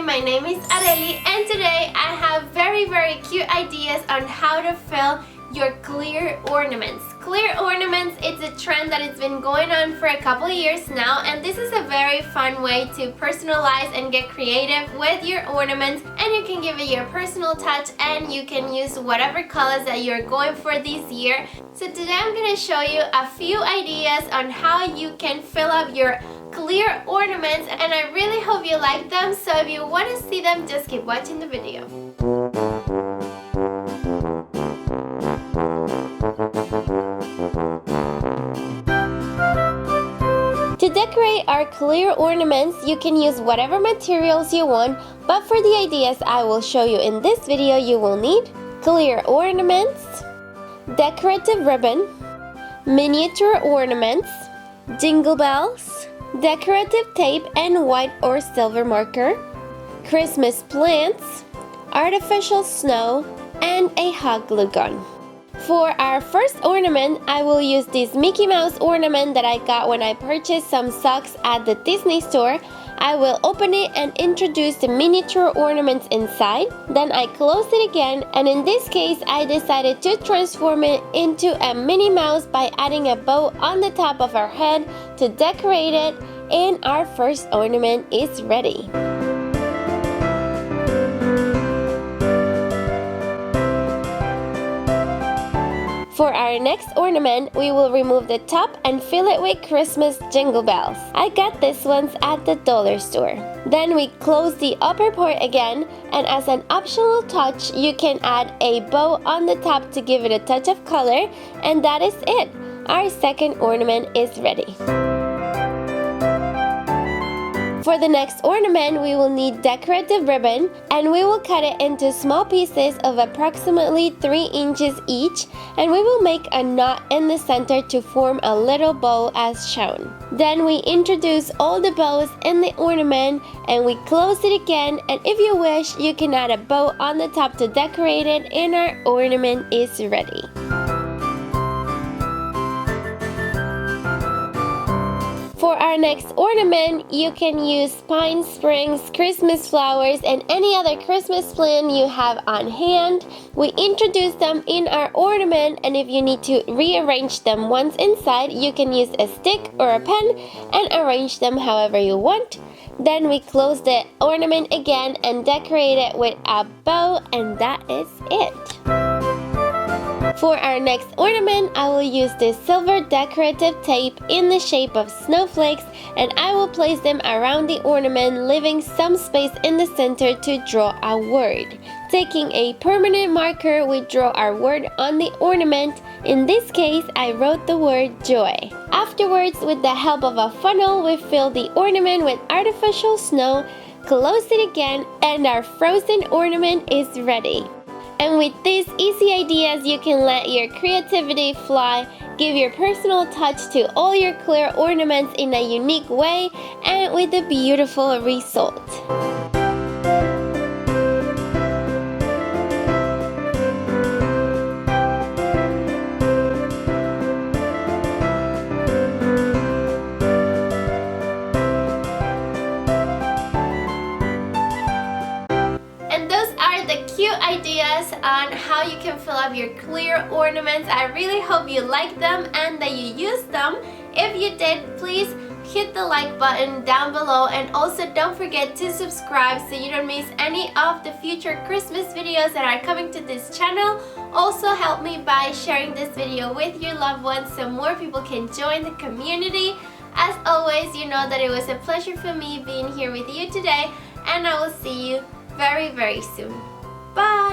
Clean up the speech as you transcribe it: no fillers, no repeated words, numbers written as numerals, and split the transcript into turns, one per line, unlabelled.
my name is Areli and today I have very cute ideas on how to fill your clear ornaments. Clear ornaments, it's a trend that has been going on for a couple of years now, and this is a very fun way to personalize and get creative with your ornaments, and you can give it your personal touch and you can use whatever colors that you're going for this year. So today I'm going to show you a few ideas on how you can fill up your clear ornaments, and I really hope you like them. So if you want to see them, just keep watching the video. To decorate our clear ornaments, you can use whatever materials you want, but for the ideas I will show you in this video, you will need clear ornaments, decorative ribbon, miniature ornaments, jingle bells, decorative tape and white or silver marker, Christmas plants, artificial snow, and a hot glue gun. For our first ornament, I will use this Mickey Mouse ornament that I got when I purchased some socks at the Disney store. I will open it and introduce the miniature ornaments inside. Then I close it again, and in this case I decided to transform it into a Minnie Mouse by adding a bow on the top of her head to decorate it, and our first ornament is ready. For our next ornament, we will remove the top and fill it with Christmas jingle bells. I got these ones at the dollar store. Then we close the upper part again, and as an optional touch, you can add a bow on the top to give it a touch of color, and that is it. Our second ornament is ready. For the next ornament, we will need decorative ribbon, and we will cut it into small pieces of approximately 3 inches each, and we will make a knot in the center to form a little bow as shown. Then we introduce all the bows in the ornament, and we close it again, and if you wish, you can add a bow on the top to decorate it, and our ornament is ready. For our next ornament, you can use pine sprigs, Christmas flowers, and any other Christmas plant you have on hand. We introduce them in our ornament, and if you need to rearrange them once inside, you can use a stick or a pen and arrange them however you want. Then we close the ornament again and decorate it with a bow, and that is it. For our next ornament, I will use this silver decorative tape in the shape of snowflakes, and I will place them around the ornament, leaving some space in the center to draw a word. Taking a permanent marker, we draw our word on the ornament. In this case, I wrote the word joy. Afterwards, with the help of a funnel, we fill the ornament with artificial snow, close it again, and our frozen ornament is ready. And with these easy ideas, you can let your creativity fly, give your personal touch to all your clear ornaments in a unique way, and with a beautiful result. Ideas on how you can fill up your clear ornaments. I really hope you like them and that you use them. If you did, please hit the like button down below, and also don't forget to subscribe so you don't miss any of the future Christmas videos that are coming to this channel. Also help me by sharing this video with your loved ones so more people can join the community. As always, you know that it was a pleasure for me being here with you today, and I will see you very soon. Bye!